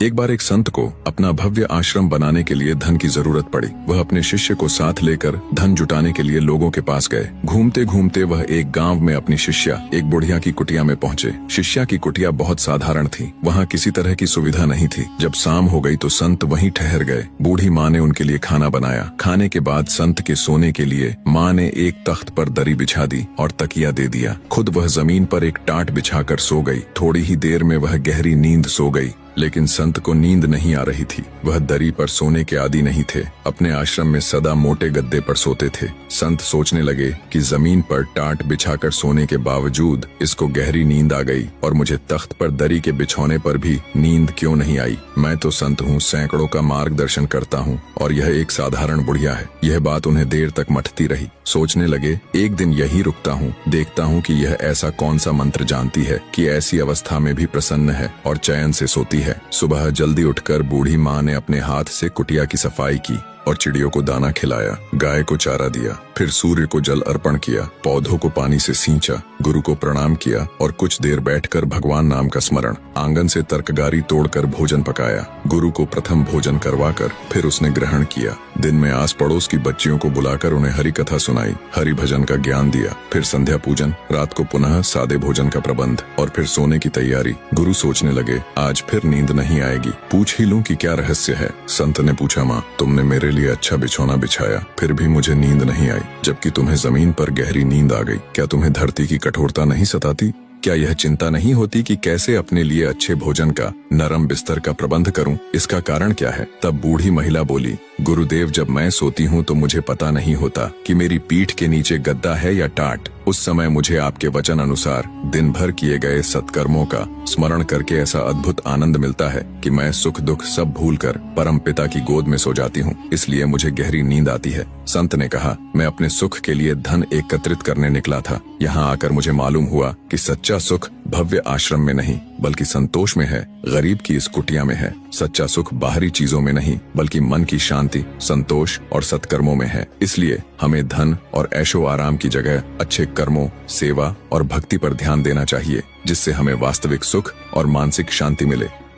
एक बार एक संत को अपना भव्य आश्रम बनाने के लिए धन की जरूरत पड़ी। वह अपने शिष्य को साथ लेकर धन जुटाने के लिए लोगों के पास गए। घूमते घूमते वह एक गांव में अपनी शिष्या एक बुढ़िया की कुटिया में पहुंचे। शिष्या की कुटिया बहुत साधारण थी, वहां किसी तरह की सुविधा नहीं थी। जब शाम हो गई तो संत वहीं ठहर गए। बूढ़ी माँ ने उनके लिए खाना बनाया। खाने के बाद संत के सोने के लिए माँ ने एक तख्त पर दरी बिछा दी और तकिया दे दिया। खुद वह जमीन पर एक टाट बिछाकर सो गई। थोड़ी ही देर में वह गहरी नींद सो गई, लेकिन संत को नींद नहीं आ रही थी। वह दरी पर सोने के आदी नहीं थे। अपने आश्रम में सदा मोटे गद्दे पर सोते थे। संत सोचने लगे कि जमीन पर टाट बिछाकर सोने के बावजूद इसको गहरी नींद आ गई और मुझे तख्त पर दरी के बिछौने पर भी नींद क्यों नहीं आई। मैं तो संत हूँ, सैकड़ों का मार्गदर्शन करता हूँ और यह एक साधारण बुढ़िया है। यह बात उन्हें देर तक मथती रही। सोचने लगे, एक दिन यही रुकता हूँ, देखता हूँ कि यह ऐसा कौन सा मंत्र जानती है कि ऐसी अवस्था में भी प्रसन्न है और चैन से सोती है। सुबह जल्दी उठकर बूढ़ी माँ ने अपने हाथ से कुटिया की सफाई की और चिड़ियों को दाना खिलाया, गाय को चारा दिया, फिर सूर्य को जल अर्पण किया, पौधों को पानी से सींचा, गुरु को प्रणाम किया और कुछ देर बैठकर भगवान नाम का स्मरण। आंगन से तरकगारी तोड़कर भोजन पकाया। गुरु को प्रथम भोजन करवाकर फिर उसने ग्रहण किया। दिन में आस पड़ोस की बच्चियों को बुलाकर उन्हें हरि कथा सुनाई, हरि भजन का ज्ञान दिया। फिर संध्या पूजन, रात को पुनः सादे भोजन का प्रबंध और फिर सोने की तैयारी। गुरु सोचने लगे, आज फिर नींद नहीं आएगी, पूछ ही लूं कि क्या रहस्य है। संत ने पूछा, माँ तुमने मेरे लिए अच्छा बिछौना बिछाया, फिर भी मुझे नींद नहीं आई, जबकि तुम्हें जमीन पर गहरी नींद आ गई। क्या तुम्हें धरती की कठोरता नहीं सताती? क्या यह चिंता नहीं होती कि कैसे अपने लिए अच्छे भोजन का, नरम बिस्तर का प्रबंध करूं? इसका कारण क्या है? तब बूढ़ी महिला बोली, गुरुदेव जब मैं सोती हूँ तो मुझे पता नहीं होता कि मेरी पीठ के नीचे गद्दा है या टाट। उस समय मुझे आपके वचन अनुसार दिन भर किए गए सत्कर्मों का स्मरण करके ऐसा अद्भुत आनंद मिलता है कि मैं सुख दुख सब भूलकर परम पिता की गोद में सो जाती हूँ, इसलिए मुझे गहरी नींद आती है। संत ने कहा, मैं अपने सुख के लिए धन एकत्रित करने निकला था। यहाँ आकर मुझे मालूम हुआ कि सच्चा सुख भव्य आश्रम में नहीं बल्कि संतोष में है, गरीब की इस कुटिया में है। सच्चा सुख बाहरी चीजों में नहीं बल्कि मन की शांति, संतोष और सत्कर्मों में है। इसलिए हमें धन और ऐशो आराम की जगह अच्छे कर्मों, सेवा और भक्ति पर ध्यान देना चाहिए, जिससे हमें वास्तविक सुख और मानसिक शांति मिले।